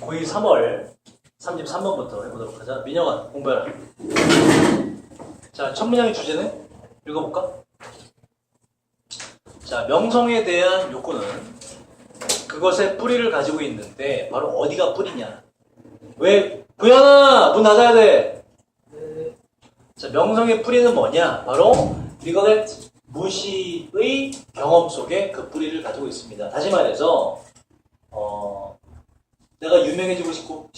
고1 3월 33번부터 해보도록 하자. 민영아, 공부해라. 자, 첫 문장의 주제는 읽어볼까? 자, 명성에 대한 욕구는 그것의 뿌리를 가지고 있는데 바로 어디가 뿌리냐? 왜? 부연아! 문 닫아야 돼! 자, 명성의 뿌리는 뭐냐? 바로 리거넷 무시의 경험 속에 그 뿌리를 가지고 있습니다. 다시 말해서 내가 유명해지고 싶고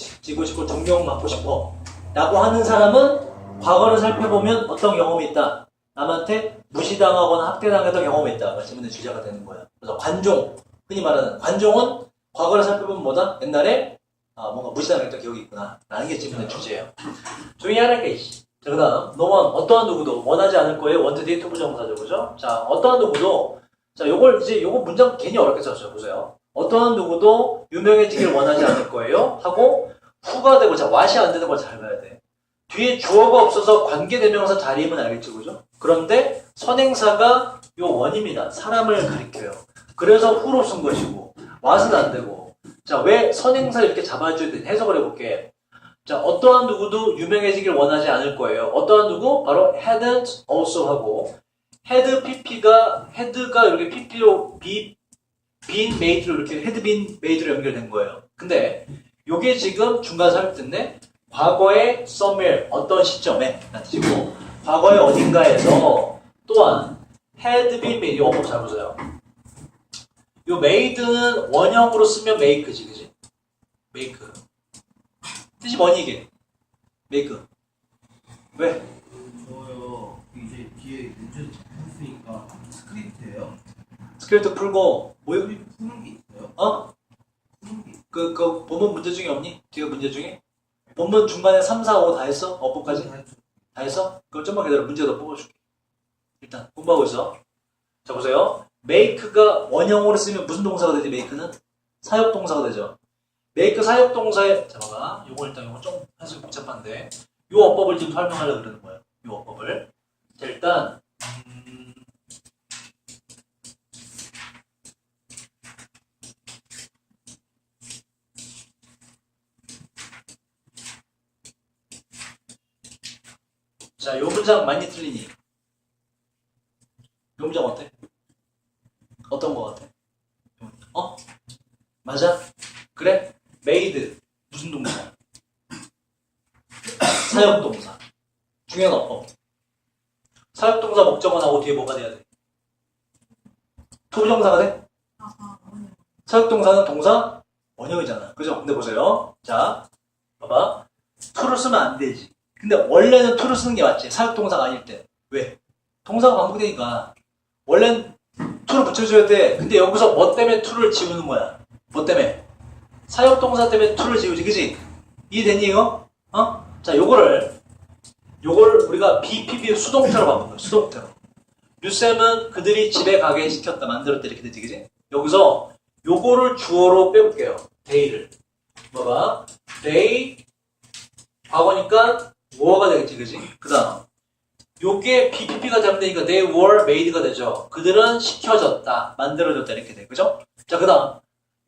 존경받고 싶어 라고 하는 사람은 과거를 살펴보면 어떤 경험이 있다? 남한테 무시당하거나 학대당했던 경험이 있다. 질문의 주제가 되는 거야. 그래서 관종, 흔히 말하는 관종은 과거를 살펴보면 뭐다? 옛날에 뭔가 무시당했던 기억이 있구나 라는 게 질문의 주제예요. 조용히 하라니까 이씨. 자, 그 다음 노원 어떠한 누구도 원하지 않을 거예요. 원투 데이 투부 정사죠. 그죠? 자, 어떠한 누구도 자, 요거 문장 괜히 어렵게 썼어요. 보세요. 어떠한 누구도 유명해지길 원하지 않을 거예요. 하고 후가 되고 자, what이 안 되는 걸 잘 봐야 돼. 뒤에 주어가 없어서 관계대명사 자리임은 알겠죠. 그죠? 그런데 선행사가 요 원입니다. 사람을 가리켜요. 그래서 후로 쓴 것이고 what은 안 되고 자, 왜 선행사 이렇게 잡아줘야 돼? 해석을 해볼게. 자, 어떠한 누구도 유명해지길 원하지 않을 거예요. 어떠한 누구? 바로 hadn't also 하고 had pp가 head가 이렇게 pp로 been made로 이렇게 had been made로 연결된 거예요. 근데 요게 지금 중간 삽입됐네. 과거의 somewhere 어떤 시점에 뜻이고 과거의 어딘가에서 또한 had been made 이거 잘 보세요. 요 made는 원형으로 쓰면 make지, 그지? make. 뜻이 뭐니 이게? make. 왜? 저요. 이제 뒤에 문제 풀으니까 스크립트예요. 스크립트 풀고 뭐 스크립트 푸는 게 있어요? 어? 푸는 게 있어요. 그 본문 문제 중에 없니? 뒤에 문제 중에? 본문 중간에 3, 4, 5 다 했어? 어법까지? 다 했어? 그럼 좀만 기다려. 문제 더 뽑아줄게. 일단 공부하고 있어. 자, 보세요. make가 원형으로 쓰면 무슨 동사가 되지? make는? 사역동사가 되죠. make 사역동사에 잠깐만. 요거 일단 요거 좀 해석이 복잡한데 요 어법을 지금 설명하려고 그러는 거예요. 요 어법을. 자, 일단 자, 요 문장 많이 틀리니? 요 문장 어때? 어떤 거 같아? 어? 맞아? 그래? made 무슨 동사? 사역동사. 중요한 어법. 사역동사 목적어하고 뒤에 뭐가 돼야 돼? 투부정사가 돼? 사역동사는 동사 원형이잖아. 그죠? 근데 보세요. 자, 봐봐. to를 쓰면 안 되지. 근데 원래는 to를 쓰는 게 맞지. 사역동사가 아닐 때. 왜? 동사가 반복되니까. 원래는 to를 붙여줘야 돼. 근데 여기서 뭐 때문에 to를 지우는 거야? 뭐 때문에? 사역동사 때문에 to를 지우지. 그지? 이해됐니 이거? 자, 요거를 우리가 BPB 수동태로 바꾼 거야. 수동태로. 유쌤은 그들이 집에 가게 시켰다. 만들었다. 이렇게 되지. 그지? 여기서 요거를 주어로 빼볼게요. day를. 봐봐. day 과거니까 were가 되겠지. 그지? 그 다음 요게 BPP가 잘못되니까 they were made가 되죠. 그들은 시켜졌다. 만들어졌다. 이렇게 돼. 그죠? 자, 그 다음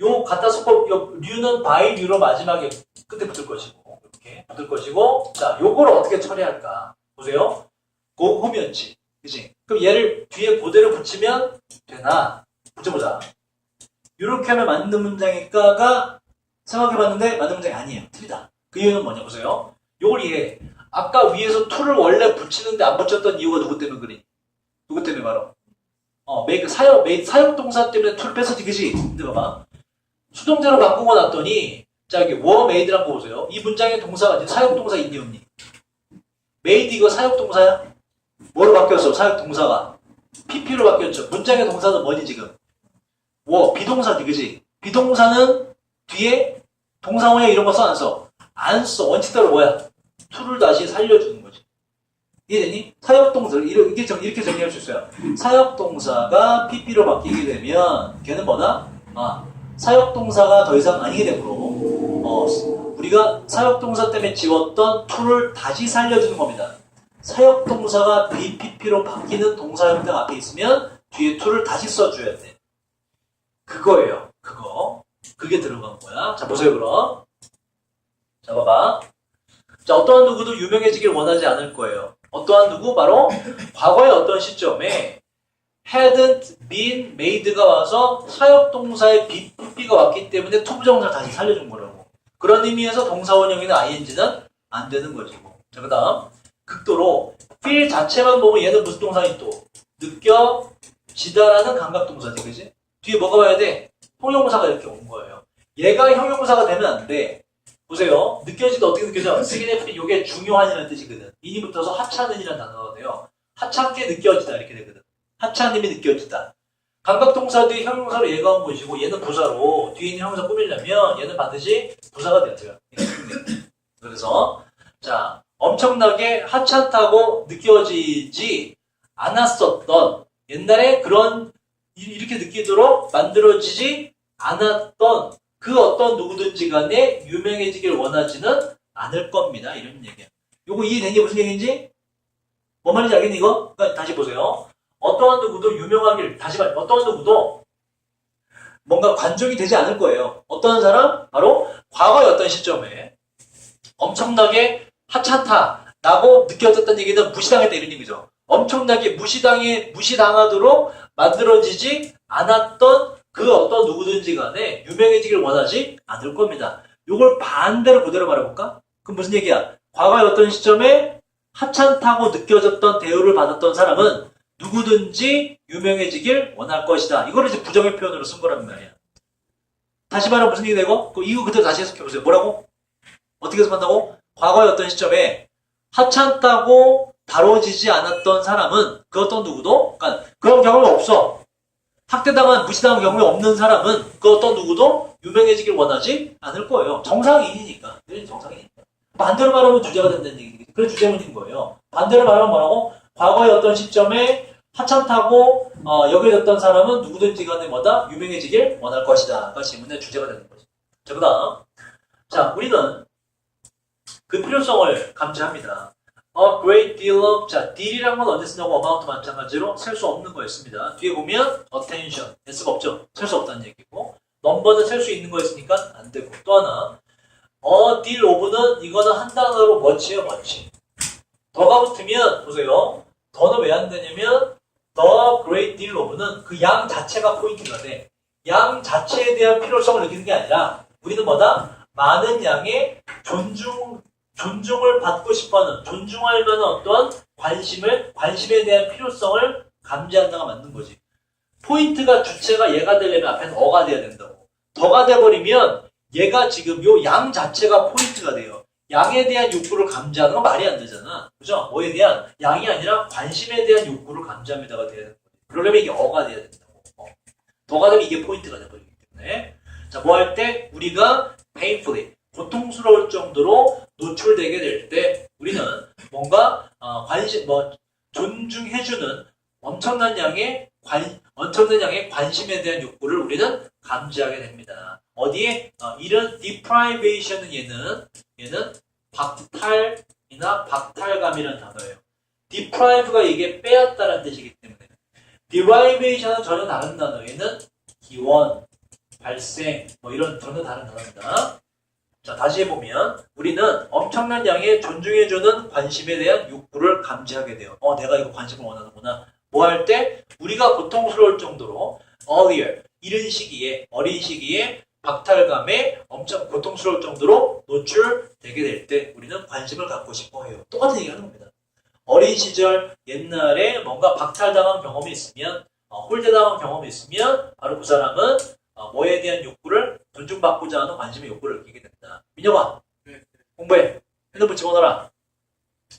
요 갖다 썼고 요 류는 by 류로 마지막에 끝에 붙을 것이고 이렇게 붙을 것이고 자, 요거를 어떻게 처리할까? 보세요. 고 홈이었지. 그지? 그럼 얘를 뒤에 고대로 붙이면 되나? 붙여보자. 이렇게 하면 맞는 문장일까가 생각해봤는데 맞는 문장이 아니에요. 틀리다. 그 이유는 뭐냐 보세요. 요걸 이해해. 아까 위에서 to를 원래 붙이는데 안 붙였던 이유가 누구 때문에 그래? 누구 때문에 바로? make 사역동사 때문에 to를 뺐었지, 그지? 근데 봐봐. 수동태로 바꾸고 났더니 자, 여기 were made라는 거 보세요. 이 문장의 동사가 사역동사 있니 없니? made 이거 사역동사야? 뭐로 바뀌었어? 사역동사가 pp로 바뀌었죠. 문장의 동사는 뭐니 지금? 비동사지, 그지? 비동사는 뒤에 동사원형 이런 거 써, 안 써? 안 써. 원칙대로 뭐야? to를 다시 살려주는 거지. 이해되니? 사역동사, 이렇게 정리할 수 있어요. 사역동사가 pp로 바뀌게 되면 걔는 뭐다? 사역동사가 더 이상 아니게 되므로 우리가 사역동사 때문에 지웠던 to를 다시 살려주는 겁니다. 사역동사가 BPP로 바뀌는 동사 형태가 앞에 있으면 뒤에 to를 다시 써줘야 돼. 그거예요. 그게 들어간 거야. 자, 보세요, 그럼. 자, 봐봐. 자, 어떠한 누구도 유명해지길 원하지 않을 거예요. 어떠한 누구? 바로 과거의 어떤 시점에 hadn't been made가 와서 사역동사의 BP가 왔기 때문에 투부정사를 다시 살려준 거라고. 그런 의미에서 동사원형이나 ing는 안 되는 거지. 뭐. 자, 그 다음. 극도로 feel 자체만 보면 얘는 무슨 동사니 또? 느껴지다라는 감각동사지, 그지? 뒤에 뭐가 와야 돼? 형용사가 이렇게 온 거예요. 얘가 형용사가 되면 안 돼. 보세요. 느껴지다 어떻게 느껴져? significant 이게 중요한이라는 뜻이거든. 인이 붙어서 하찮은이라는 단어가 돼요. 하찮게 느껴지다 이렇게 되거든. 하찮음이 느껴지다. 감각동사들이 형용사로 얘가 온 것이고 얘는 부사로 뒤에 있는 형용사 꾸미려면 얘는 반드시 부사가 돼야 돼요. 그래서 자 엄청나게 하찮다고 느껴지지 않았었던 옛날에 그런 이렇게 느끼도록 만들어지지 않았던 그 어떤 누구든지 간에 유명해지길 원하지는 않을 겁니다. 이런 얘기야. 요거 이해된 게 무슨 얘기인지? 뭔 말인지 알겠니 이거? 그러니까 다시 보세요. 어떠한 누구도 유명하길, 다시 말해, 어떠한 누구도 뭔가 관종이 되지 않을 거예요. 어떠한 사람? 바로 과거의 어떤 시점에 엄청나게 하찮다라고 느껴졌던 얘기는 무시당했다 이런 얘기죠. 엄청나게 무시당하도록 만들어지지 않았던 그 어떤 누구든지 간에 유명해지길 원하지 않을 겁니다. 이걸 반대로 그대로 말해볼까? 그럼 무슨 얘기야? 과거의 어떤 시점에 하찮다고 느껴졌던 대우를 받았던 사람은 누구든지 유명해지길 원할 것이다. 이걸 이제 부정의 표현으로 쓴 거란 말이야. 다시 말하면 무슨 얘기 되고? 이거 그대로 다시 해석해보세요. 뭐라고? 어떻게 해석한다고? 과거의 어떤 시점에 하찮다고 다뤄지지 않았던 사람은 그 어떤 누구도 그러니까 그런 경험이 없어. 학대당한 무시당한 경험이 없는 사람은 그 어떤 누구도 유명해지길 원하지 않을 거예요. 정상인이니까. 정상이니까. 반대로 말하면 주제가 된다는 얘기지. 그래 주제문인 거예요. 반대로 말하면 뭐라고? 과거의 어떤 시점에 하찮다고 여겨졌던 사람은 누구든지 간에 뭐다? 유명해지길 원할 것이다. 그 질문의 주제가 되는 거죠. 자, 그 다음. 자, 우리는 그 필요성을 감지합니다. A great deal of, 자, deal이란 건 언제 쓰냐고 amount 마찬가지로 셀 수 없는 거였습니다. 뒤에 보면 attention, s가 없죠. 셀 수 없다는 얘기고. 넘버는 셀 수 있는 거였으니까 안 되고. 또 하나, a deal of는 이거는 한 단어로 much예요, much. 더가 붙으면, 보세요. 더는 왜 안 되냐면, the great deal of는 그 양 자체가 포인트가 돼. 양 자체에 대한 필요성을 느끼는 게 아니라, 우리는 뭐다? 많은 양의 존중을 받고 싶어하는, 존중할 만한 어떤 관심에 대한 필요성을 감지한다가 맞는 거지. 포인트가 주체가 얘가 되려면 앞에는 어가 돼야 된다고. 더가 돼버리면 얘가 지금 요 양 자체가 포인트가 돼요. 양에 대한 욕구를 감지하는 건 말이 안 되잖아. 그죠? 뭐에 대한? 양이 아니라 관심에 대한 욕구를 감지합니다가 돼야 되는 거지. 그러려면 이게 어가 돼야 된다고. 더가 되면 이게 포인트가 돼버리기 때문에. 자, 뭐 할 때? 우리가 painfully, 고통스러울 정도로 노출되게 될 때 우리는 뭔가 존중해주는 엄청난 양의 관심에 대한 욕구를 우리는 감지하게 됩니다. 어디에? 이런 deprivation은 얘는 박탈이나 박탈감이라는 단어예요. deprive가 이게 빼앗다라는 뜻이기 때문에 deprivation은 전혀 다른 단어. 얘는 기원, 발생, 이런 전혀 다른 단어입니다. 자, 다시 해보면 우리는 엄청난 양의 존중해주는 관심에 대한 욕구를 감지하게 돼요. 내가 이거 관심을 원하는구나. 뭐 할 때? 우리가 고통스러울 정도로 earlier, 어린 시기에 박탈감에 엄청 고통스러울 정도로 노출되게 될 때 우리는 관심을 갖고 싶어 해요. 똑같은 얘기 하는 겁니다. 어린 시절 옛날에 뭔가 박탈당한 경험이 있으면 홀대당한 경험이 있으면 바로 그 사람은 뭐에 대한 욕구를 존중받고자 하는 관심의 욕구를 느끼게 된다. 민혁아, 네. 공부해. 핸드폰 집어넣어라.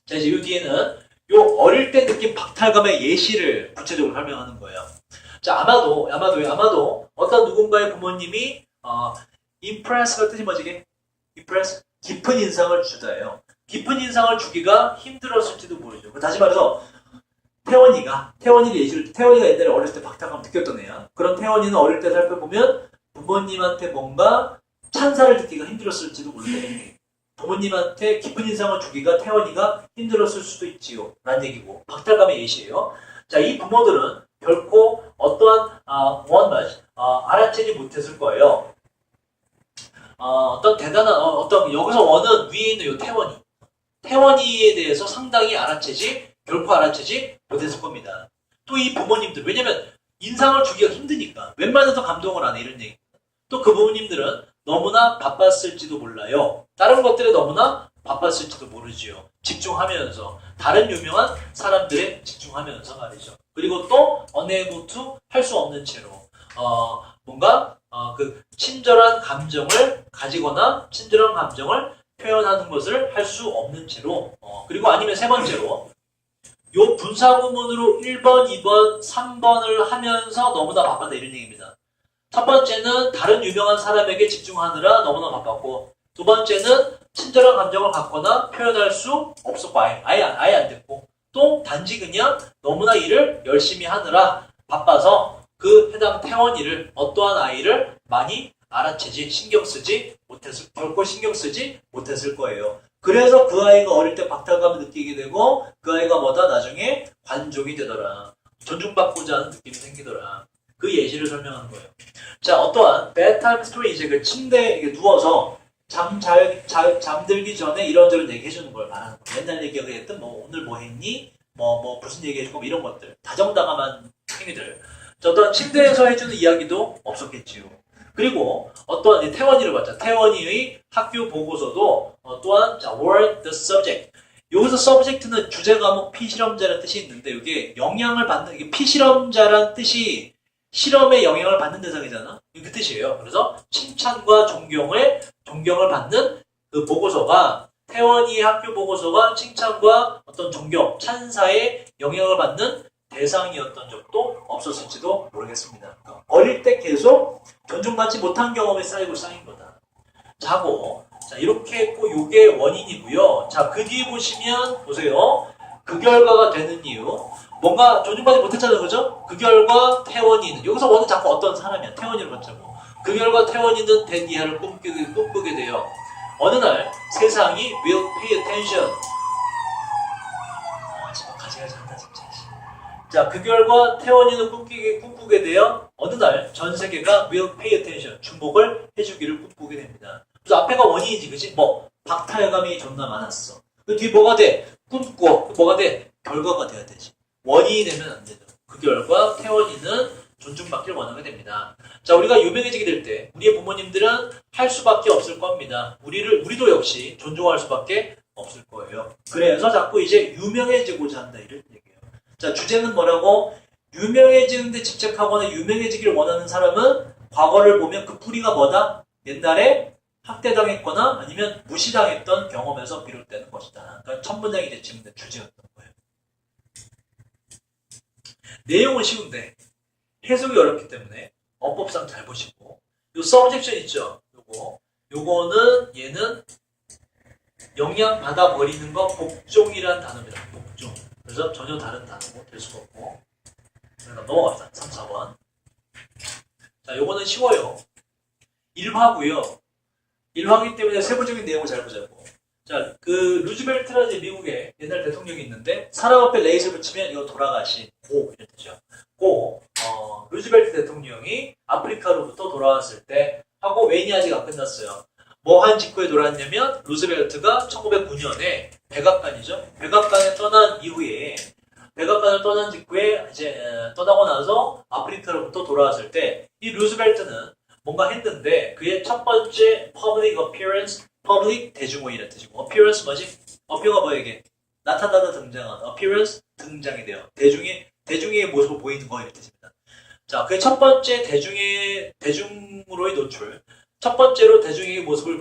자, 이제 이 뒤에는 요 어릴 때 느낀 박탈감의 예시를 구체적으로 설명하는 거예요. 자, 아마도 어떤 누군가의 부모님이 impress가 뜻이 뭐지? impress? 깊은 인상을 주다예요. 깊은 인상을 주기가 힘들었을지도 모르죠. 다시 말해서 태원이가 옛날에 어렸을 때 박탈감 느꼈던 애야. 그런 태원이는 어릴 때 살펴보면 부모님한테 뭔가 찬사를 듣기가 힘들었을지도 모르겠네. 부모님한테 깊은 인상을 주기가 태원이가 힘들었을 수도 있지요. 라는 얘기고. 박탈감의 예시예요. 자, 이 부모들은 결코 어떠한 알아채지 못했을 거예요. 어떤 대단한 어떤 여기서 원은 위에 있는 요 태원이에 대해서 상당히 결코 알아채지 못했을 겁니다. 또 이 부모님들 왜냐면 인상을 주기가 힘드니까 웬만해서 감동을 안 해 이런 얘기. 또 그 부모님들은 너무나 바빴을지도 몰라요. 다른 것들에 너무나 바빴을지도 모르지요. 집중하면서 다른 유명한 사람들에 집중하면서 말이죠. 그리고 또 unable to 할 수 없는 채로 뭔가 그 친절한 감정을 가지거나 친절한 감정을 표현하는 것을 할 수 없는 채로 그리고 아니면 세 번째로 요 분사구문으로 1번, 2번, 3번을 하면서 너무나 바빴다 이런 얘기입니다. 첫 번째는 다른 유명한 사람에게 집중하느라 너무나 바빴고 두 번째는 친절한 감정을 갖거나 표현할 수 없었고 아예 안 됐고 또 단지 그냥 너무나 일을 열심히 하느라 바빠서 그 해당 태원이를 어떠한 아이를 많이 알아채지 결코 신경 쓰지 못했을 거예요. 그래서 그 아이가 어릴 때 박탈감을 느끼게 되고 그 아이가 나중에 관종이 되더라. 존중받고자 하는 느낌이 생기더라. 그 예시를 설명하는 거예요. 자, 어떠한 bedtime story 이제 그 침대에 누워서 잠들기 전에 이런저런 얘기 해주는 걸 말하는 거예요. 옛날 얘기가 했던 오늘 뭐 했니? 무슨 얘기 해주고 이런 것들. 다정다감한 행위들. 어떤 침대에서 해주는 이야기도 없었겠지요. 그리고 어떠한 태원이를 봤죠. 태원이의 학교 보고서도 또한 word the subject. 여기서 subject는 주제 과목 피실험자라는 뜻이 있는데 이게 영향을 받는 이게 피실험자라는 뜻이 실험에 영향을 받는 대상이잖아. 그 뜻이에요. 그래서 칭찬과 존경을 받는 그 보고서가 태원이의 학교 보고서가 칭찬과 어떤 존경, 찬사에 영향을 받는 대상이었던 적도 없었을지도 모르겠습니다. 어릴 때 계속 존중받지 못한 경험이 쌓인 거다. 자, 이렇게 했고 요게 원인이고요. 자, 그 뒤에 보시면 보세요. 그 결과가 되는 이유. 뭔가 존중받지 못했잖아요. 그죠? 그 결과 태원이는 여기서 원은 자꾸 어떤 사람이야. 태원이를 봤자고. 그 결과 태원이는 된 이하를 꿈꾸게 돼요. 어느 날 세상이 will pay attention. 가지가 잘한다 진짜. 자, 그 결과 태원이는 꿈꾸게 되어 어느 날 전 세계가 will pay attention. 주목을 해주기를 꿈꾸게 됩니다. 그래서 앞에가 원인이지, 그치? 박탈감이 존나 많았어. 그 뒤에 뭐가 돼? 꿈꿔. 뭐가 돼? 결과가 돼야 되지. 원인이 되면 안 되죠. 그 결과 태원이는 존중받기를 원하게 됩니다. 자, 우리가 유명해지게 될 때 우리의 부모님들은 할 수밖에 없을 겁니다. 우리도 역시 존중할 수밖에 없을 거예요. 그래서 자꾸 이제 유명해지고자 한다 이런 얘기예요. 자, 주제는 뭐라고? 유명해지는데 집착하거나 유명해지기를 원하는 사람은 과거를 보면 그 뿌리가 뭐다? 옛날에 학대당했거나 아니면 무시당했던 경험에서 비롯되는 것이다. 그러니까 첫 문장이 이제 질문의 주제였던 거예요. 내용은 쉬운데 해석이 어렵기 때문에 어법상 잘 보시고 요 서브젝션 있죠? 요거는 얘는 영향받아 버리는 거 복종이란 단어입니다. 복종. 그래서 전혀 다른 단어고 될 수가 없고. 그러니까 넘어갑시다. 3, 4번. 자, 요거는 쉬워요. 1화고요. 1화기 때문에 세부적인 내용을 잘 보자고. 자, 그 루즈벨트라는 미국의 옛날 대통령이 있는데 사람 앞에 레이저 붙이면 이거 돌아가신 고 이런 뜻이죠. 루즈벨트 대통령이 아프리카로부터 돌아왔을 때 하고 웨인이 아직 안 끝났어요. 뭐 한 직후에 돌아왔냐면 루즈벨트가 1909년에 백악관이죠. 백악관에 떠난 이후에 백악관을 떠난 직후에 이제 떠나고 나서 아프리카로부터 돌아왔을 때 이 루즈벨트는 뭔가 했는데 그의 첫 번째 public appearance, public 대중호의라는 뜻이고 appearance 뭐지? 어표가 뭐야 이게? 나타나다 등장한 appearance 등장이 돼요. 대중의 모습을 보이는 거 이런 뜻입니다. 자, 그의 첫 번째 대중으로의 노출, 첫 번째로 대중의 모습을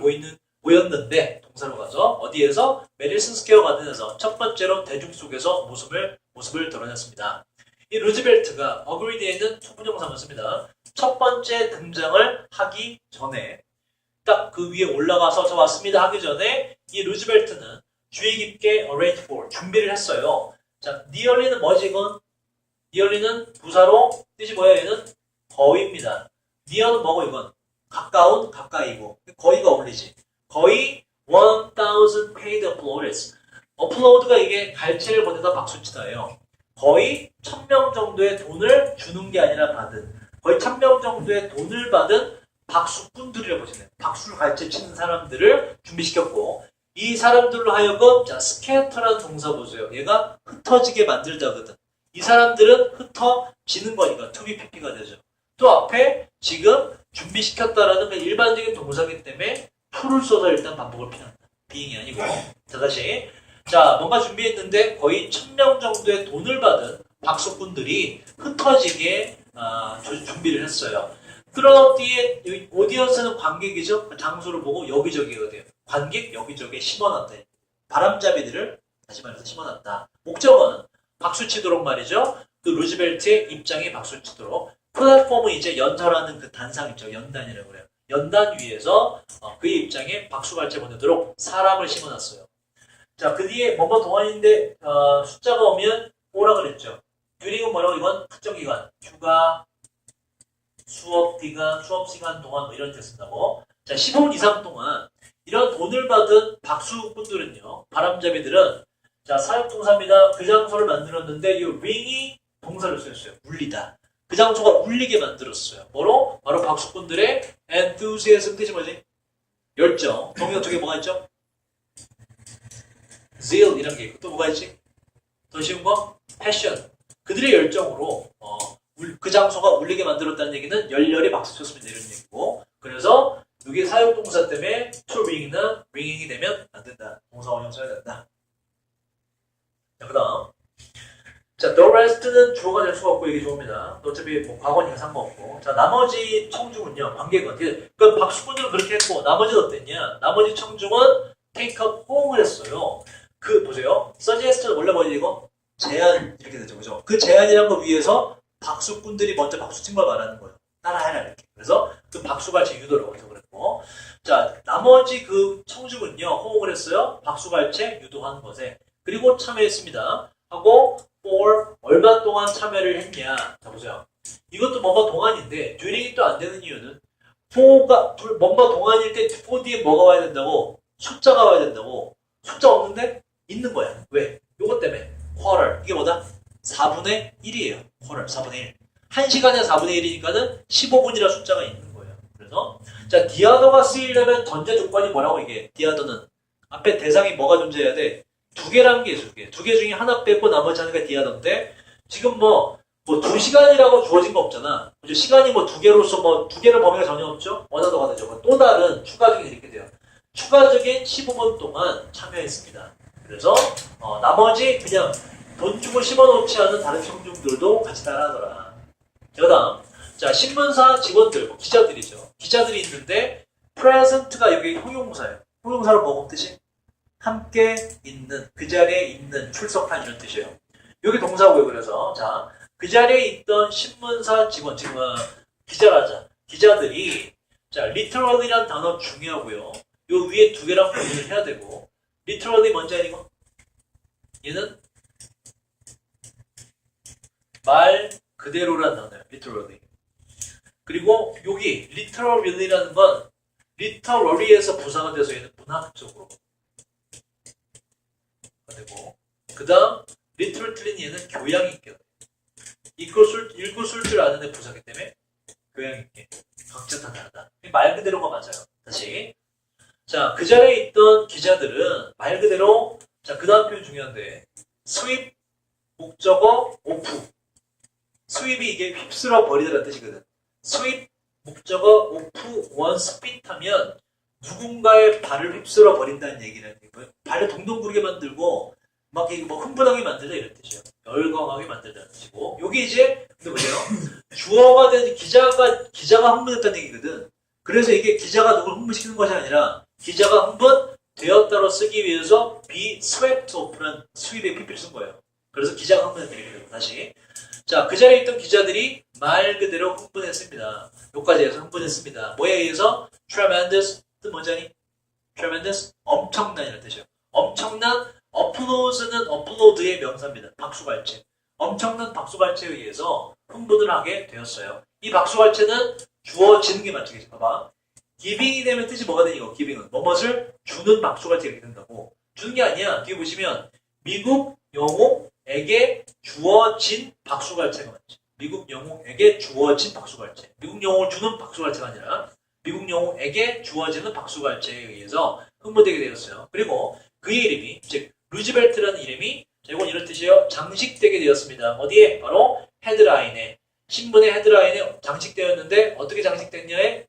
보였는데 동사로 가서 어디에서? 메디슨 스퀘어 가든에서 첫 번째로 대중 속에서 모습을 드러냈습니다. 이 루즈벨트가 어그리드에는 투부정사만 씁니다. 첫 번째 등장을 하기 전에 딱 그 위에 올라가서 저 왔습니다 하기 전에 이 루즈벨트는 주의 깊게 arrange for 준비를 했어요. 자, nearly는 뭐지 이건? nearly는 부사로 뜻이 뭐야 얘는? 거의입니다. near는 뭐고 이건? 가까운, 가까이고 거의가 어울리지. 거의 1000 paid uploads. 업로드가 이게 갈채를 보내다 박수치다예요. 거의 1000명 정도의 돈을 주는 게 아니라 받은 거의 1000명 정도의 돈을 받은 박수꾼들이라고 보시네요. 박수를 박수갈채 치는 사람들을 준비시켰고 이 사람들로 하여금 자 스캐터라는 동사 보세요. 얘가 흩어지게 만들자거든. 이 사람들은 흩어지는 거니까 to be pp가 되죠. 또 앞에 지금 준비시켰다라는 그 일반적인 동사이기 때문에 to를 써서 일단 반복을 피한다. being이 아니고. 자 다시 자 뭔가 준비했는데 거의 1000명 정도의 돈을 받은 박수꾼들이 흩어지게 준비를 했어요. 그런 뒤에 오디언스는 관객이죠. 그 장소를 보고 여기저기가 돼요. 관객 여기저기에 심어놨다. 바람잡이들을 다시 말해서 심어놨다. 목적은 박수 치도록 말이죠. 그 루즈벨트의 입장에 박수 치도록. 플랫폼은 이제 연설하는 그 단상 있죠. 연단이라고 그래요. 연단 위에서 그의 입장에 박수갈채 보내도록 사람을 심어놨어요. 자, 그 뒤에 뭔가 동안인데 숫자가 오면 뭐라 그랬죠? 듀링은 뭐라고? 이건 특정 기간, 휴가, 수업 기간, 수업 시간 동안 뭐 이런 데 쓴다고. 자, 15분 이상 동안 이런 돈을 받은 박수꾼들은요, 바람잡이들은 자, 사역동사입니다. 그 장소를 만들었는데 이 ring이 동사를 쓰였어요. 울리다. 그 장소가 울리게 만들었어요. 뭐로? 바로 박수꾼들의 enthusiasm 뜻이 뭐지? 열정. 동의어 두 개 뭐가 있죠? zeal 이런 게 있고 또 뭐가 있지? 더 쉬운 거? passion. 그들의 열정으로 그 장소가 울리게 만들었다는 얘기는 열렬히 박수 쳤으면 이런 얘기고 그래서 이게 사용동사 때문에 to ring이나 ringing이 되면 안 된다. 동사 원형 써야 된다. 자, 그 다음 자, the rest는 주어가 될 수가 없고 이게 주어입니다. 어차피 뭐 과거니까 상관없고 자, 나머지 청중은요. 관객은 그 박수꾼들은 그렇게 했고 나머지는 어땠냐? 나머지 청중은 take up 호응을 했어요. 그 보세요. suggest 원래 뭐지 이거? 제안 이렇게 되죠. 그죠? 그 제안이란 거 위해서 박수꾼들이 먼저 박수 친 걸 말하는 거예요. 따라해라 이렇게. 그래서 그 박수갈채 유도라고 해서 그랬고 자 나머지 그 청중은요. 호응을 했어요. 박수갈채 유도하는 것에. 그리고 참여했습니다. 하고 for 얼마 동안 참여를 했냐. 자 보세요. 이것도 뭔가 동안인데 during이 또 안 되는 이유는 for가 뭔가 동안일 때 for 뒤에 뭐가 와야 된다고? 숫자가 와야 된다고. 숫자 없는데 있는 거야. 왜? 요것 때문에. quarter. 이게 뭐다? 4분의 1이에요. quarter. 4분의 1. 1시간에 4분의 1이니까는 15분이라 숫자가 있는 거예요. 그래서 자, 디아더가 쓰이려면 전제 조건이 뭐라고 이게? 디아더는 앞에 대상이 뭐가 존재해야 돼? 두 개라는 게 있어. 두 개 중에 하나 빼고 나머지 하나가 디아더인데 지금 뭐 2시간이라고 주어진 거 없잖아. 그죠? 시간이 뭐 두 개로서 뭐 두 개를 범위가 전혀 없죠? 원하더가 되죠. 또 다른 추가적인 이렇게 돼요. 추가적인 15분 동안 참여했습니다. 그래서 나머지 그냥 돈 주고 심어놓지 않은 다른 청중들도 같이 따라하더라. 그 다음 자 신문사 직원들 기자들이죠. 기자들이 있는데 present가 여기 형용사예요. 형용사를 뭐고 뜻이? 함께 있는, 그 자리에 있는, 출석한 이런 뜻이에요. 여기 동사고요. 그래서 자 그 자리에 있던 신문사 직원 지금 기자라자 기자들이 자 literally라는 단어 중요하고요. 요 위에 두 개랑 분리를 해야 되고 literally 뭔지 아니고 얘는 말 그대로란 단어예요. literally. 그리고 여기 literally라는 건 literary에서 부사가 돼서 얘는 문학적으로 되고 그 다음 literally 얘는 교양 있게 읽고 쓸 줄 아는 애 부사기 때문에 교양 있게 각자 다 다르다. 말 그대로가 맞아요. 다시 자, 그 자리에 있던 기자들은 말 그대로 자, 그 다음 표현 중요한데 스윕, 목적어, 오프 스윕이 이게 휩쓸어 버리다라는 뜻이거든. 스윕, 목적어, 오프, 원스, 핏 하면 누군가의 발을 휩쓸어 버린다는 얘기라는 거예요. 발을 동동 구르게 만들고 막 뭐 흥분하게 만들다 이런 뜻이에요. 열광하게 만들다는 뜻이고 여기 이제 근데 보세요. 주어가 된 기자가 흥분했다는 얘기거든. 그래서 이게 기자가 누굴 흥분시키는 것이 아니라 기자가 흥분되었다로 쓰기 위해서 be swept off라는 수입의 PP를 쓴 거예요. 그래서 기자가 흥분했다는 얘기예요. 다시 자, 그 자리에 있던 기자들이 말 그대로 흥분했습니다. 여기까지 해서 흥분했습니다. 뭐에 의해서? tremendous 뜻 뭔지 아니? tremendous 엄청난이라는 뜻이에요. 엄청난 applause는 upload의 명사입니다. 박수갈채. 엄청난 박수갈채에 의해서 흥분을 하게 되었어요. 이 박수갈채는 주어지는 게 맞죠? 봐봐. giving이 되면 뜻이 뭐가 되니? 이거 giving은 뭐뭇을 주는 박수갈채가 이렇게 된다고. 주는 게 아니야. 뒤에 보시면 미국 영웅에게 주어진 박수갈채가 맞죠. 미국 영웅에게 주어진 박수갈채. 미국 영웅을 주는 박수갈채가 아니라 미국 영웅에게 주어지는 박수갈채에 의해서 흥분되게 되었어요. 그리고 그의 이름이 즉 루즈벨트라는 이름이 자, 이건 이런 뜻이에요. 장식되게 되었습니다. 어디에? 바로 헤드라인에 신문의 헤드라인에 장식되었는데 어떻게 장식됐냐에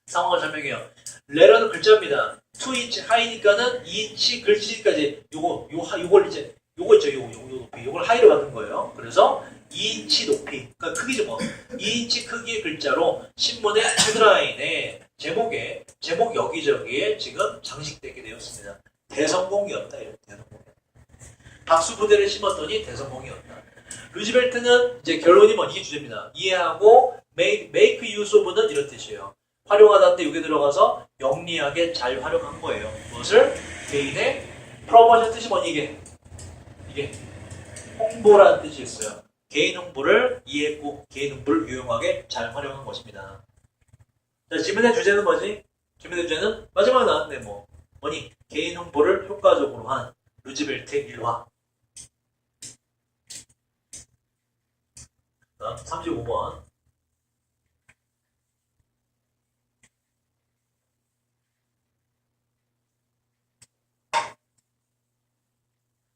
상황을 설명해요. 레러는 글자입니다. 2인치 하이니까는 2인치 글씨까지 요걸 이제 요거 있죠. 요거 높이 요걸 하이로 받은 거예요. 그래서 2인치 높이 그러니까 크기죠 뭐 2인치 크기의 글자로 신문의 헤드라인에 제목 여기저기에 지금 장식되게 되었습니다. 대성공이었다 이렇게 대성공. 박수 부대를 심었더니 대성공이었다. 루즈벨트는 이제 결론이 뭐 이게 주제입니다. 이해하고 make use of는 이런 뜻이에요. 활용하다인데 이게 들어가서 영리하게 잘 활용한 거예요. 무엇을? 개인의 프로모션 뜻이 뭐니 이게 홍보라는 뜻이 있어요. 개인 홍보를 이해했고 개인 홍보를 유용하게 잘 활용한 것입니다. 자, 지문의 주제는 뭐지? 지문의 주제는 마지막에 나왔네 뭐니? 개인 홍보를 효과적으로 한 루즈벨트의 일화. 다음 35번.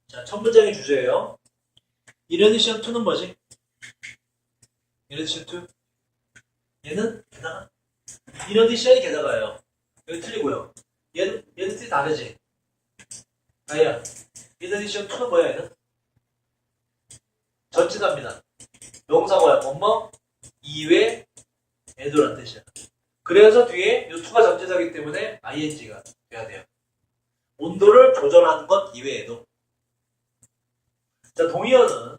자, 첫 문장의 주제예요. 인어디션 2는 뭐지? 인어디션 2? 얘는 게다가 인어디션이 게다가예요. 여기 틀리고요. 얘는 뜻이 다르지? 아야. 인어디션 2는 뭐야 얘는? 전치사입니다. 명사고야. 뭐뭐 이외에도란 뜻이야. 그래서 뒤에 이 2가 전치사이기 때문에 ing가 돼야 돼요. 온도를 조절하는 것 이외에도. 자, 동의어는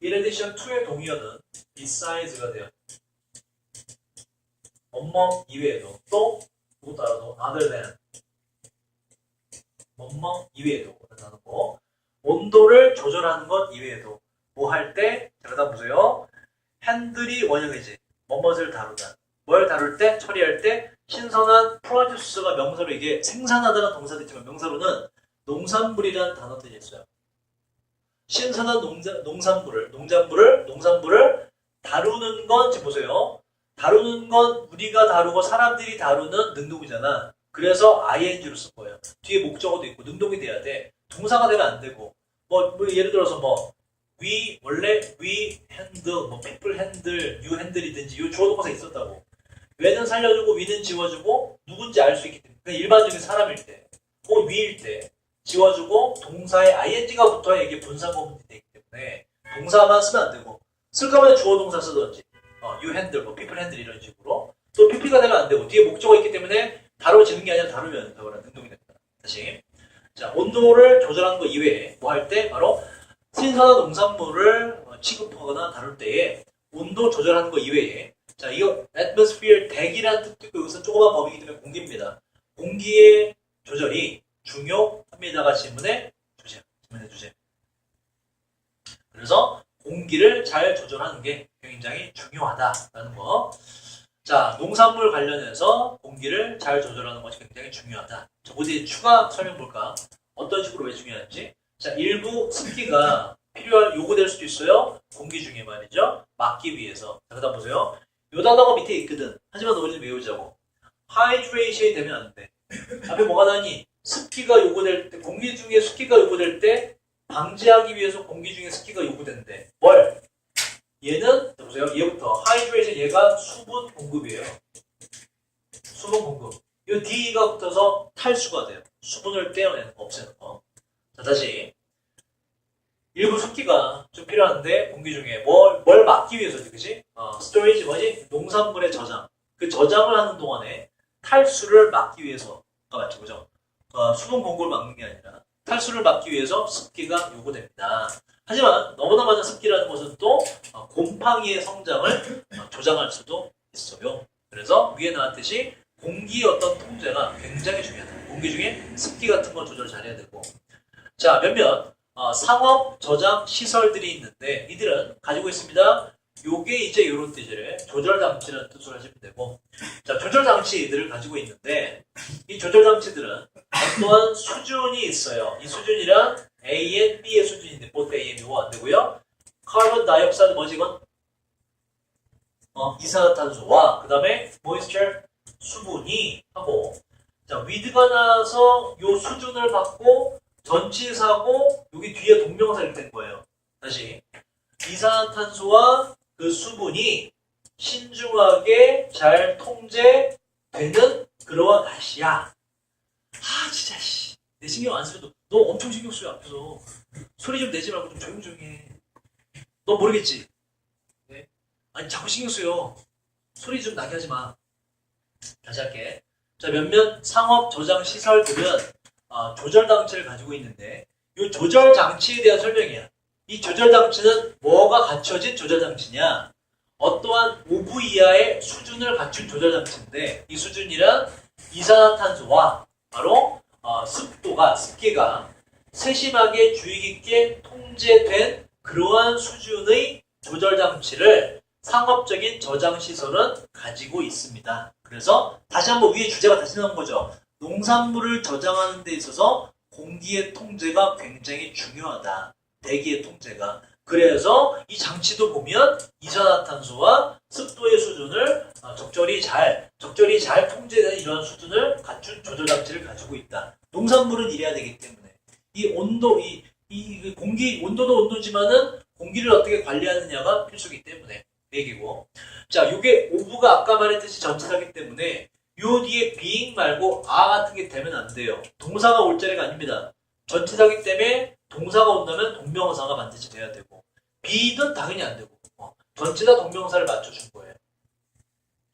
in addition to의 동의어는 besides가 돼요. 뭐뭐 이외에도 또 누구 따라서 other than 뭐뭐 이외에도 라는 거. 온도를 조절하는 것 이외에도 뭐 할 때? 자, 그다음 보세요. 핸들이 원형이지. 뭐뭇을 다루다. 뭘 다룰 때? 처리할 때 신선한 프로듀스가 명사로 이게 생산하다는 동사도 있지만 명사로는 농산물이라는 단어 뜻이 있어요. 신선한 농산물을 다루는 건 지금 보세요. 다루는 건 우리가 다루고 사람들이 다루는 능동이잖아. 그래서 ing로 쓴 거예요. 뒤에 목적어도 있고 능동이 돼야 돼. 동사가 되면 안 되고 뭐 예를 들어서 원래 we handle, people handle, you handle이든지 이 주어 동사 있었다고. 왜는 살려주고 we는 지워주고 누군지 알 수 있기 때문에 그러니까 일반적인 사람일 때 혹은 we일 때 지워주고 동사에 ing가 붙어야 이게 분사구문이 되기 때문에 동사만 쓰면 안 되고 쓸 거면 주어 동사 쓰든지 you handle, people handle 이런 식으로 또 pp가 되면 안 되고 뒤에 목적어 있기 때문에 다뤄지는 게 아니라 다루면 되거나 능동이 됩니다. 다시 자 온도를 조절하는 거 이외에 뭐 할 때 바로 신선한 농산물을 취급하거나 다룰 때에 온도 조절하는 거 이외에 자 이거 atmosphere 대기라는 뜻도 있고 여기서 조그만 범위이기 때문에 공기입니다. 공기의 조절이 중요합니다가 질문의 주제. 그래서 공기를 잘 조절하는 게 굉장히 중요하다라는 거. 자, 농산물 관련해서 공기를 잘 조절하는 것이 굉장히 중요하다. 자, 어디 추가 설명 볼까? 어떤 식으로 왜 중요한지. 자, 일부 습기가 요구될 수도 있어요. 공기 중에 말이죠. 막기 위해서. 자, 그다음 보세요. 요 단어가 밑에 있거든. 하지만 우리는 외우자고. 하이드레이션이 되면 안 돼. 앞에 뭐가 나니? 습기가 요구될 때, 공기 중에 습기가 요구될 때 방지하기 위해서 공기 중에 습기가 요구된대. 뭘? 얘는 보세요. 얘부터 하이드레이션 얘가 수분 공급이에요. 수분 공급. 이 D가 붙어서 탈수가 돼요. 수분을 떼어내는 거, 없애는 거. 자, 다시 일부 습기가 좀 필요한데 공기 중에 뭘 막기 위해서지, 그치? 스토리지 뭐지? 농산물의 저장. 그 저장을 하는 동안에 탈수를 막기 위해서가 맞죠, 그죠? 수분 공급을 막는 게 아니라 탈수를 막기 위해서 습기가 요구됩니다. 하지만 너무나 많은 습기라는 것은 또 곰팡이의 성장을 조장할 수도 있어요. 그래서 위에 나왔듯이 공기의 어떤 통제가 굉장히 중요하다. 공기 중에 습기 같은 거 조절 잘해야 되고. 자, 몇몇 상업 저장 시설들이 있는데 이들은 가지고 있습니다. 요게 이제 이런 뜻이래. 조절 장치라는 뜻으로 하시면 되고. 자, 조절 장치들을 가지고 있는데 이 조절 장치들은 어떠한 수준이 있어요. 이 수준이란 A&, B의 수준인데 보트 A&, B가 안 되고요. 카본 다이옥사이드 뭐지 이건? 이산화탄소와 그 다음에 moisture 수분이 하고 자 with가 나와서 요 수준을 받고 전치사고 여기 뒤에 동명사 이렇게 된 거예요. 다시 이산화탄소와 그 수분이 신중하게 잘 통제되는 그러한 날씨야. 아 진짜 씨. 내 신경 안 써도 너 엄청 신경 써요 앞에서. 소리 좀 내지 말고 좀 조용조용히 해. 너 모르겠지? 네? 아니 자꾸 신경 써요. 소리 좀 나게 하지 마. 다시 할게. 자 몇몇 상업 저장 시설들은 조절 장치를 가지고 있는데 이 조절 장치에 대한 설명이야. 이 조절 장치는 뭐가 갖춰진 조절 장치냐? 어떠한 5부 이하의 수준을 갖춘 조절 장치인데 이 수준이란 이산화탄소와 바로 습기가 세심하게 주의 깊게 통제된 그러한 수준의 조절 장치를 상업적인 저장 시설은 가지고 있습니다. 그래서 다시 한번 위에 주제가 다시 나온 거죠. 농산물을 저장하는 데 있어서 공기의 통제가 굉장히 중요하다. 대기의 통제가. 그래서 이 장치도 보면 이산화탄소와 습도의 수준을 적절히 잘 통제되는 이러한 수준을 갖춘 조절 장치를 가지고 있다. 농산물은 이래야 되기 때문에 이 온도, 이 공기 온도도 온도지만은 공기를 어떻게 관리하느냐가 필수이기 때문에 얘기고. 자, 이게 오브가 아까 말했듯이 전치사기 때문에 요 뒤에 being 말고 같은 게 되면 안 돼요. 동사가 올 자리가 아닙니다. 전치사기 때문에 동사가 온다면 동명사가 반드시 돼야 되고 be는 당연히 안 되고 전치사 동명사를 맞춰준 거예요.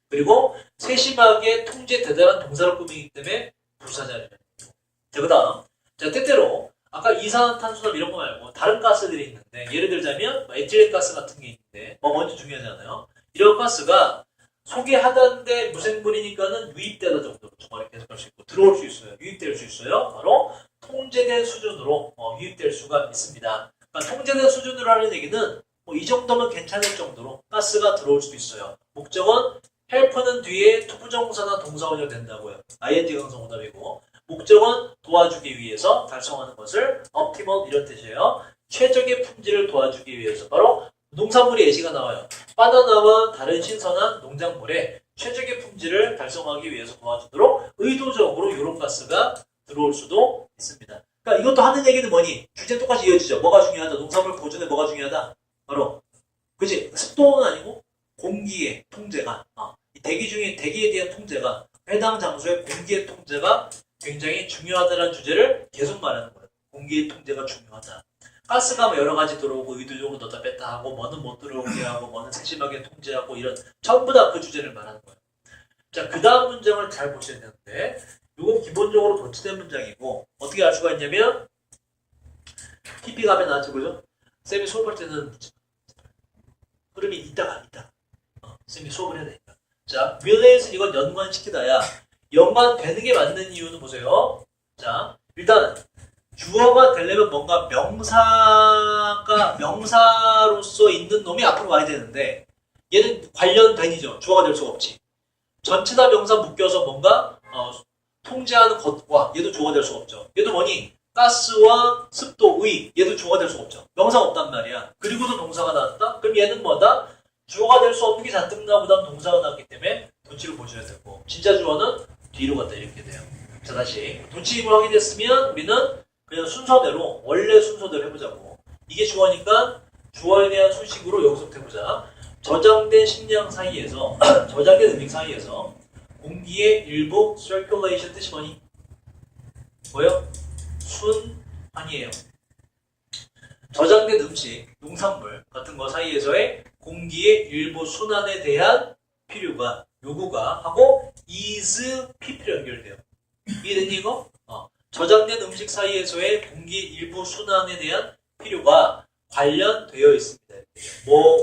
그리고 세심하게 통제되다란 동사를 꾸미기 때문에 부사자리라는 거고. 자, 그 다음 자 때때로 아까 이산화탄소나 이런 거 말고 다른 가스들이 있는데 예를 들자면 에틸렌 가스 같은 게 있는데 먼저 중요하잖아요. 이런 가스가 소개하던데 무생물이니까는 유입되다 정도로 정말 계속 할 수 있고 들어올 수 있어요. 유입될 수 있어요. 바로 통제된 수준으로 유입될 수가 있습니다. 그러니까 통제된 수준으로 하는 얘기는 이 정도면 괜찮을 정도로 가스가 들어올 수도 있어요. 목적은 help는 뒤에 투부정사나 동사 원형 된다고요. ing 강성 오답이고 목적은 도와주기 위해서 달성하는 것을 optimal 이런 뜻이에요. 최적의 품질을 도와주기 위해서 바로 농산물의 예시가 나와요. 바나나와 다른 신선한 농작물의 최적의 품질을 달성하기 위해서 도와주도록 의도적으로 이런 가스가 들어올 수도 있습니다. 그러니까 이것도 하는 얘기는 뭐니? 주제는 똑같이 이어지죠. 뭐가 중요하다? 농산물 보존에 뭐가 중요하다? 바로 그치? 습도는 아니고 공기의 통제가 대기에 대한 통제가 해당 장소의 공기의 통제가 굉장히 중요하다는 주제를 계속 말하는 거예요. 공기의 통제가 중요하다. 가스가 뭐 여러 가지 들어오고 의도적으로 넣다 뺐다 하고 뭐는 못 들어오게 하고 뭐는 세심하게 통제하고 이런 전부 다 그 주제를 말하는 거예요. 자, 그 다음 문장을 잘 보셔야 되는데 이건 기본적으로 도치된 문장이고 어떻게 알 수가 있냐면 TP가 앞에 나왔죠, 그죠? 쌤이 수업할 때는 흐름이 있다. 쌤이 수업을 해야 되니까. 자, relate 이건 연관시키다야. 연관되는 게 맞는 이유는 보세요. 자, 일단 주어가 되려면 뭔가 명사로서 있는 놈이 앞으로 와야 되는데 얘는 관련된이죠. 주어가 될 수가 없지. 전치사 명사 묶여서 뭔가 통제하는 것과 얘도 주어가 될 수가 없죠. 얘도 뭐니? 가스와 습도의 얘도 주어가 될 수가 없죠. 명사가 없단 말이야. 그리고도 동사가 나왔다? 그럼 얘는 뭐다? 주어가 될 수 없는 게 잔뜩 나오고 다음 동사가 나왔기 때문에 도치를 보셔야 되고 진짜 주어는 뒤로 갔다 이렇게 돼요. 자, 다시 도치임을 확인했으면 우리는 그냥 순서대로 원래 순서대로 해보자고. 이게 주어니까 주어에 대한 수식으로 여기서부터 해보자. 저장된 식량 사이에서 저장된 음식 사이에서 공기의 일부 circulation 뜻이 뭐니? 뭐요? 순환이에요. 저장된 음식, 농산물 같은 거 사이에서의 공기의 일부 순환에 대한 필요가 요구가 하고 is pp로 연결돼요. 이해됐니 이거? 저장된 음식 사이에서의 공기 일부 순환에 대한 필요가 관련되어 있습니다.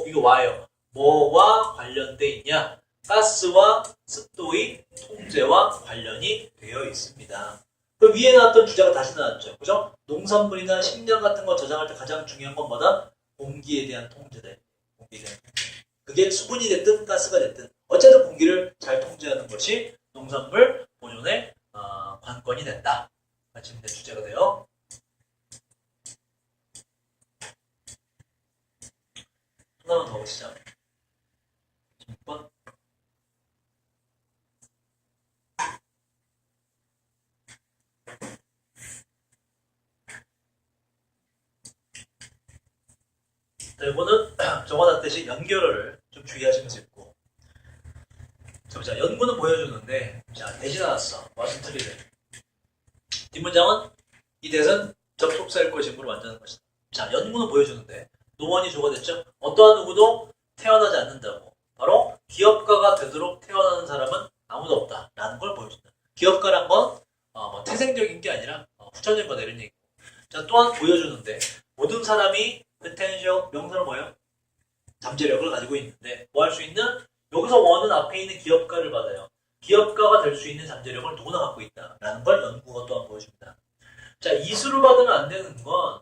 이거 와요. 뭐와 관련돼 있냐? 가스와 습도의 통제와 관련이 되어 있습니다. 그 위에 나왔던 주제가 다시 나왔죠. 그죠? 농산물이나 식량 같은 거 저장할 때 가장 중요한 건 뭐다? 공기에 대한 통제다. 공기에 대한 통제. 그게 수분이 됐든 가스가 됐든 어쨌든 공기를 잘 통제하는 것이 농산물 보존의 관건이 된다. 지금 내 주제가 돼요. 하나만 더 보시죠. 6번. 이거는 적어놨듯이 연결어를 좀 주의하시면서 읽고. 자, 보자. 연구는 보여주는데, 자, 대신 나왔어. 맞은 틀리든. 뒷문장은 이 대은 접속사일 것임으로 완전한 것이다. 자, 연구는 보여주는데, 노원이 주어가 됐죠? 어떠한 누구도 태어나지 않는다고. 바로 기업가가 되도록 태어나는 사람은 아무도 없다. 라는 걸 보여준다. 기업가란 건 뭐 태생적인 게 아니라 후천적인 거다 이런 얘기고. 자, 또한 보여주는데 모든 사람이 potential 명사는 뭐예요? 잠재력을 가지고 있는데 뭐 할 수 있는? 여기서 원은 앞에 있는 기업가를 받아요. 기업가가 될 수 있는 잠재력을 누구나 갖고 있다. 라는 걸 연구가 또한 보여줍니다. 자, 이수를 받으면 안 되는 건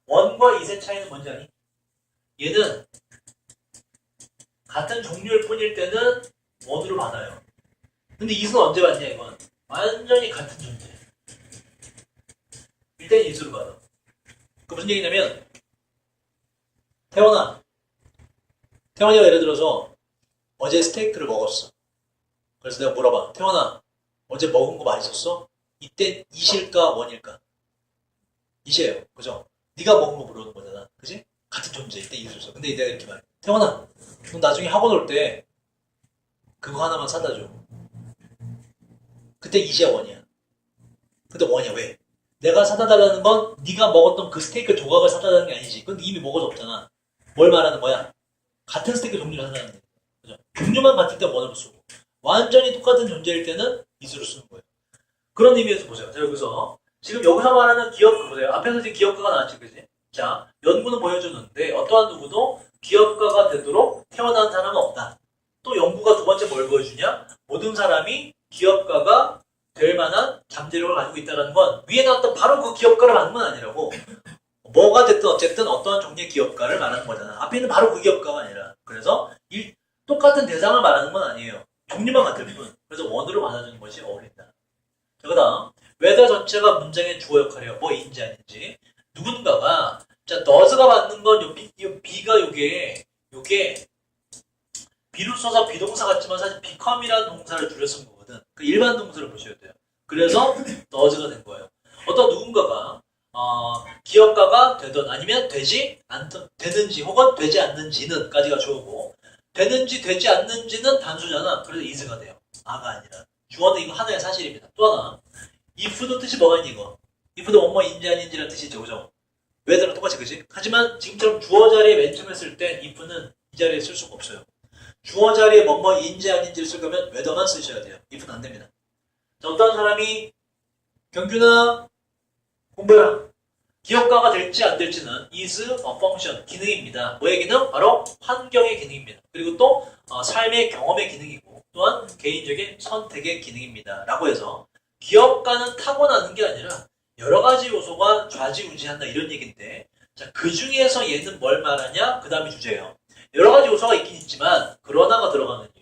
원과 이의 차이는 뭔지 아니? 얘는 같은 종류일 뿐일 때는 원으로 받아요. 근데 이수는 언제 받냐 이건? 완전히 같은 존재. 일단 이수를 받아. 그 무슨 얘기냐면 태원아. 태원이가 예를 들어서 어제 스테이크를 먹었어. 그래서 내가 물어봐. 태원아, 어제 먹은 거 맛있었어? 이때 이실까 원일까? 이시에요. 그죠? 네가 먹은 거 물어보는 거잖아. 그지? 같은 존재. 이때 이수였어. 근데 내가 이렇게 말해. 태원아, 너 나중에 학원 올 때 그거 하나만 사다 줘. 그때 이시야 원이야. 근데 원이야. 왜? 내가 사다 달라는 건 네가 먹었던 그 스테이크 조각을 사다 달라는 게 아니지. 그건 이미 먹어서 없잖아. 뭘 말하는 거야? 같은 스테이크 종류를 사다는 거야. 그죠? 종류만 같을 때 원으로 쓰고 완전히 똑같은 존재일 때는 이수로 쓰는 거예요. 그런 의미에서 보세요. 자, 여기서 지금 여기서 말하는 기업 보세요. 앞에서 지금 기업가가 나왔지, 그지? 자, 연구는 보여주는데 어떠한 누구도 기업가가 되도록 태어난 사람은 없다. 또 연구가 두 번째 뭘 보여주냐? 모든 사람이 기업가가 될 만한 잠재력을 가지고 있다는 건 위에 나왔던 바로 그 기업가를 말하는 건 아니라고. 뭐가 됐든 어쨌든 어떠한 종류의 기업가를 말하는 거잖아. 앞에 있는 바로 그 기업가가 아니라. 그래서 똑같은 대상을 말하는 건 아니에요. 종류만 같을 뿐. 그래서 원으로 받아주는 것이 어울린다. 자, 그 다음 whether 전체가 문장의 주어 역할이에요. 뭐인지 아닌지. 누군가가 자, does가 받는 건 요 B가 요게 B로 써서 비동사 같지만 사실 become이라는 동사를 줄여 쓴 거거든. 그 일반 동사를 보셔야 돼요. 그래서 does가 된 거예요. 어떤 누군가가 기업가가 되든 아니면 되지 않든 되는지 혹은 되지 않는지는 까지가 주어고 되는지 되지 않는지는 단수잖아. 그래서 is가 돼요. 아가 아니라. 주어는 이거 하나의 사실입니다. 또 하나 if도 뜻이 뭐가 있니 이거? if도 뭐뭐인지 아닌지라는 뜻이죠. 그죠? whether랑 똑같이 그지? 하지만 지금처럼 주어 자리에 맨 처음에 쓸 때 if는 이 자리에 쓸 수가 없어요. 주어 자리에 뭐뭐인지 아닌지를 쓸 거면 whether만 쓰셔야 돼요. if는 안 됩니다. 자, 어떤 사람이 경균아 공부해라. 기업가가 될지 안 될지는 is a function, 기능입니다. 뭐의 기능? 바로 환경의 기능입니다. 그리고 또 삶의 경험의 기능이고 또한 개인적인 선택의 기능입니다. 라고 해서 기업가는 타고나는 게 아니라 여러 가지 요소가 좌지우지한다 이런 얘기인데 자, 그 중에서 얘는 뭘 말하냐? 그 다음이 주제예요. 여러 가지 요소가 있긴 있지만 그러나가 들어가는 이유.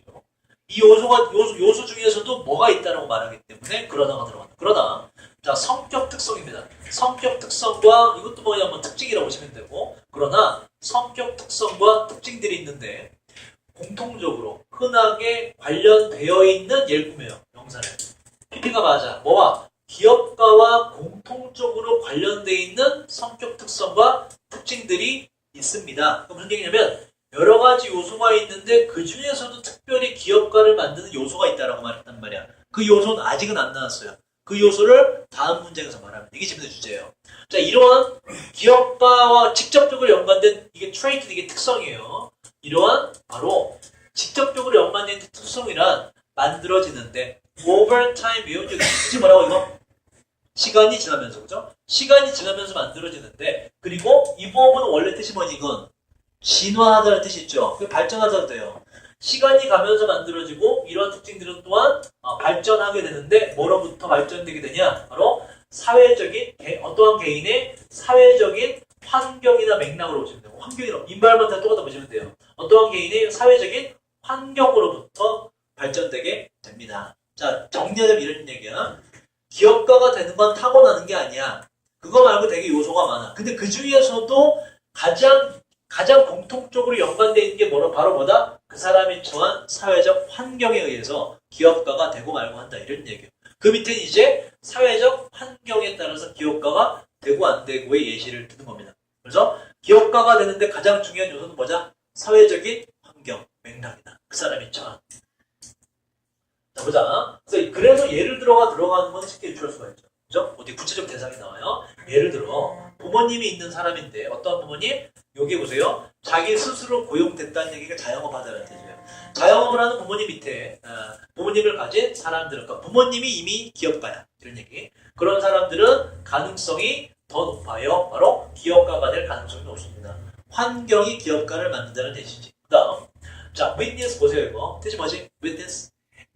이 요소 중에서도 뭐가 있다라고 말하기 때문에 그러나가 들어간다. 그러나 자, 성격 특성입니다. 성격 특성과 이것도 뭐냐 뭐 특징이라고 보시면 되고 그러나 성격 특성과 특징들이 있는데 공통적으로 흔하게 관련되어 있는 예를 보면 명사를 PP가 맞아. 뭐와? 기업가와 공통적으로 관련되어 있는 성격 특성과 특징들이 있습니다. 무슨 얘기냐면 여러 가지 요소가 있는데 그 중에서도 특별히 기업가를 만드는 요소가 있다라고 말했단 말이야. 그 요소는 아직은 안 나왔어요. 그 요소를 다음 문장에서 말하면 이게 지금 주제예요. 자, 이러한 기업가와 직접적으로 연관된 이게 트레이트, 이게 특성이에요. 이러한 바로 직접적으로 연관된 특성이란 만들어지는데 over time 외운적이 뜻이 뭐라고 이거? 시간이 지나면서 그죠? 시간이 지나면서 만들어지는데 그리고 이 부분은 원래 뜻이 뭐니 이건? 진화하다는 뜻이 있죠. 발전하다도 돼요. 시간이 가면서 만들어지고 이런 특징들은 또한 발전하게 되는데 뭐로부터 발전되게 되냐? 바로 사회적인 어떠한 개인의 사회적인 환경이나 맥락으로 보시면 되고 환경이라 인바이먼트랑 똑같다 보시면 돼요. 어떠한 개인의 사회적인 환경으로부터 발전되게 됩니다. 자, 정리하자면 이런 얘기야. 기업가가 되는 건 타고나는 게 아니야. 그거 말고 되게 요소가 많아. 근데 그 중에서도 가장 공통적으로 연관되어 있는 게 바로 뭐다? 그 사람이 처한 사회적 환경에 의해서 기업가가 되고 말고 한다. 이런 얘기예요. 그 밑에는 이제 사회적 환경에 따라서 기업가가 되고 안 되고의 예시를 드는 겁니다. 그래서 기업 기업가가 되는데 가장 중요한 요소는 뭐죠? 사회적인 환경, 맥락이다. 그 사람이 처한. 자, 보자. 그래서 예를 들어가는 건 쉽게 유추할 수가 있죠. 그죠? 어디 구체적 대상이 나와요. 예를 들어, 부모님이 있는 사람인데, 어떤 부모님? 여기 보세요. 자기 스스로 고용됐다는 얘기가 자영업 하다는 뜻이에요. 자영업을 하는 부모님 밑에, 부모님을 가진 사람들은, 그러니까 부모님이 이미 기업가야. 이런 얘기. 그런 사람들은 가능성이 더 높아요. 바로 기업가가 될 가능성이 높습니다. 환경이 기업가를 만든다는 뜻이지. 그 다음. 자, witness 보세요, 이거. 뜻이 뭐지? witness.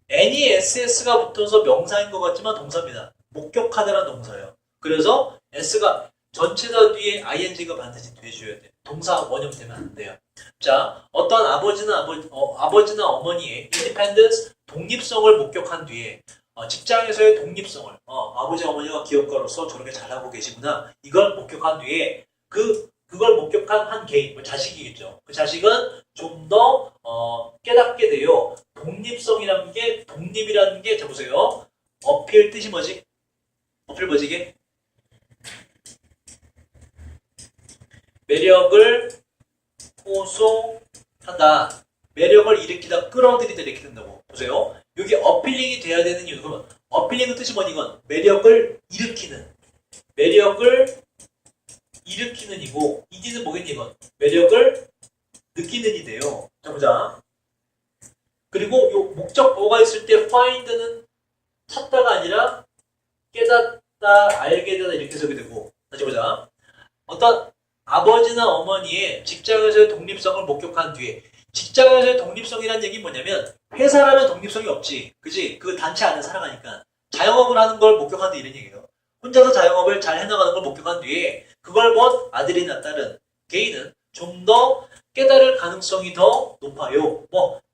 NESS가 붙어서 명사인 것 같지만 동사입니다. 목격하다라는 동사예요. 그래서 S가 전체사 뒤에 ing가 반드시 돼줘야 돼요. 동사 원형 되면 안 돼요. 자, 어떤 아버지나 어머니의 independence, 독립성을 목격한 뒤에 직장에서의 독립성을 아버지 어머니가 기업가로서 저렇게 잘하고 계시구나 이걸 목격한 뒤에 그걸 목격한 한 개인, 자식이겠죠. 그 자식은 좀 더 깨닫게 돼요. 독립성이라는 게, 독립이라는 게, 자 보세요. 어필 뜻이 뭐지? 어필 뭐지 이게? 매력을 호소하다. 매력을 일으키다, 끌어들이다 이렇게 된다고. 보세요. 여기 어필링이 돼야 되는 이유. 그러면 어필링의 뜻이 뭐니 이건? 매력을 일으키는. 매력을 일으키는 이고, 이디는 뭐겠니 이건? 매력을 느끼는 이 돼요. 자 보자. 그리고 요 목적어가 있을 때 find는 찾다가 아니라 깨닫다, 알게 되다 이렇게 해석이 되고. 다시 보자. 어떤 아버지나 어머니의 직장에서의 독립성을 목격한 뒤에, 직장에서의 독립성이라는 얘기는 뭐냐면 회사라면 독립성이 없지. 그지? 그 단체 안에 살아가니까. 자영업을 하는 걸 목격한 뒤 이런 얘기예요. 혼자서 자영업을 잘 해나가는 걸 목격한 뒤에 그걸 본 아들이나 딸은, 개인은 좀 더 깨달을 가능성이 더 높아요.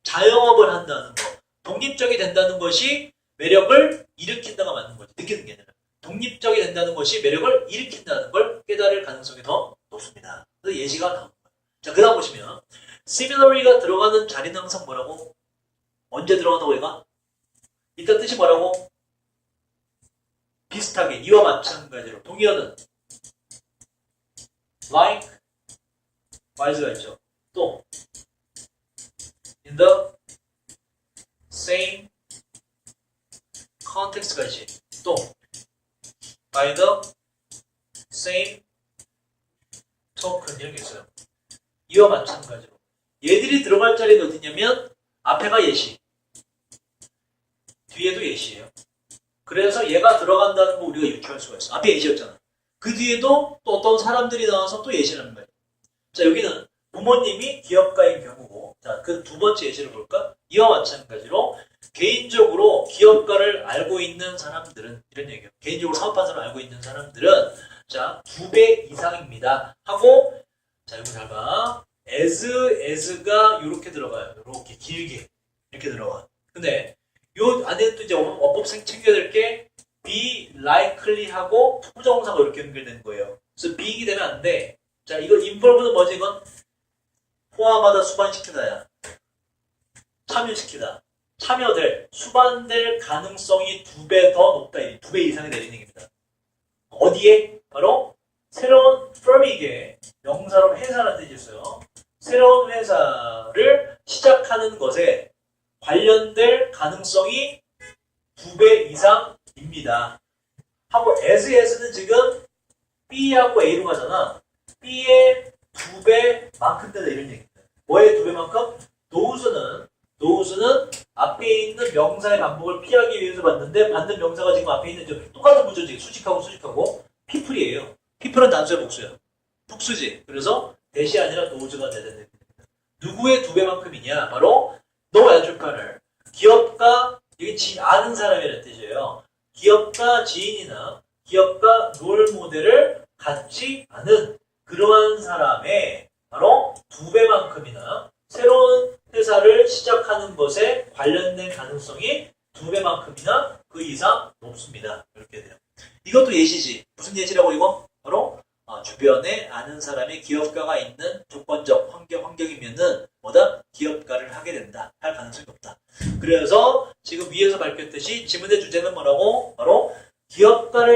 자영업을 한다는 거, 독립적이 된다는 것이 매력을 일으킨다가 맞는 거지. 느끼는 게 아니라. 독립적이 된다는 것이 매력을 일으킨다는 걸 깨달을 가능성이 더 높습니다. 그래서 예시가 나옵니다. 자, 그 다음 보시면 similarly가 들어가는 자리는 항상 뭐라고? 언제 들어간다고 얘가? 이따 뜻이 뭐라고? 비슷하게, 이와 마찬가지로. 동의어는 like, wise가 있죠. 또 in the same context가 있지. 또 by the same token 이렇게 있어요. 이와 마찬가지로. 얘들이 들어갈 자리는 어디냐면 앞에가 예시, 뒤에도 예시예요. 그래서 얘가 들어간다는 거 우리가 유추할 수가 있어. 앞에 예시였잖아. 그 뒤에도 또 어떤 사람들이 나와서 또 예시라는 거예요. 자, 여기는 부모님이 기업가인 경우고, 자, 그 두 번째 예시를 볼까? 이와 마찬가지로 개인적으로 기업가를 알고 있는 사람들은, 이런 얘기예요. 개인적으로 사업하는 사람을 알고 있는 사람들은, 자, 2배 이상입니다. 하고, 자, 이거 잘 봐. as가 이렇게 들어가요. 이렇게 길게 이렇게 들어가. 근데 요 안에 또 이제 어법생 챙겨야 될 게 be likely 하고 부정사가 이렇게 연결되는 거예요. 그래서 being이 되면 안 돼. 자, 이거 involve는 뭐지? 이건 포함하다, 수반시키다야. 참여시키다. 참여될, 수반될 가능성이 2배 더 높다. 2배 이상이 내리는 얘기입니다. 어디에? 바로 새로운 firm이 이게 명사로 회사라는 뜻이 있어요. 새로운 회사를 시작하는 것에 관련될 가능성이 2배 이상입니다. 하고 as는 지금 B하고 A로 가잖아. B의 2배만큼 되다 이런 얘기입니다. 뭐의 2배만큼? 노우스는 앞에 있는 명사의 반복을 피하기 위해서 받는데 받는 명사가 지금 앞에 있는 똑같은 구조지. 수직하고 people이에요. people은 단수의 복수야.複수지. 그래서 대시 아니라 노우즈가 돼야 됩니다. 누구의 2배만큼이냐? 바로 no entrepreneur. 기업가, 이게 아는 사람이라는 뜻이에요. 기업가 지인이나 기업가 롤 모델을 갖지 않은 그러한 사람의 바로 2배만큼이나 새로운 회사를 시작하는 것에 관련된 가능성이 2배만큼이나 그 이상 높습니다. 이렇게 돼요. 이것도 예시지. 무슨 예시라고 이거? 바로 주변에 아는 사람이 기업가가 있는 조건적 환경이면은 뭐다? 기업가를 하게 된다. 할 가능성이 높다. 그래서 지금 위에서 밝혔듯이 지문의 주제는 뭐라고? 바로 기업가를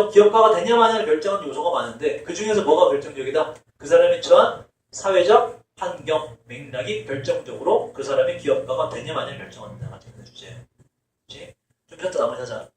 기업가가 되냐 마냐를 결정하는 요소가 많은데 그 중에서 뭐가 결정적이다? 그 사람이 처한 사회적 환경, 맥락이 결정적으로 그 사람이 기업가가 되냐 마냐를 결정한다. 같은 주제. 그치? 좀 쉬었다 나머지 하자.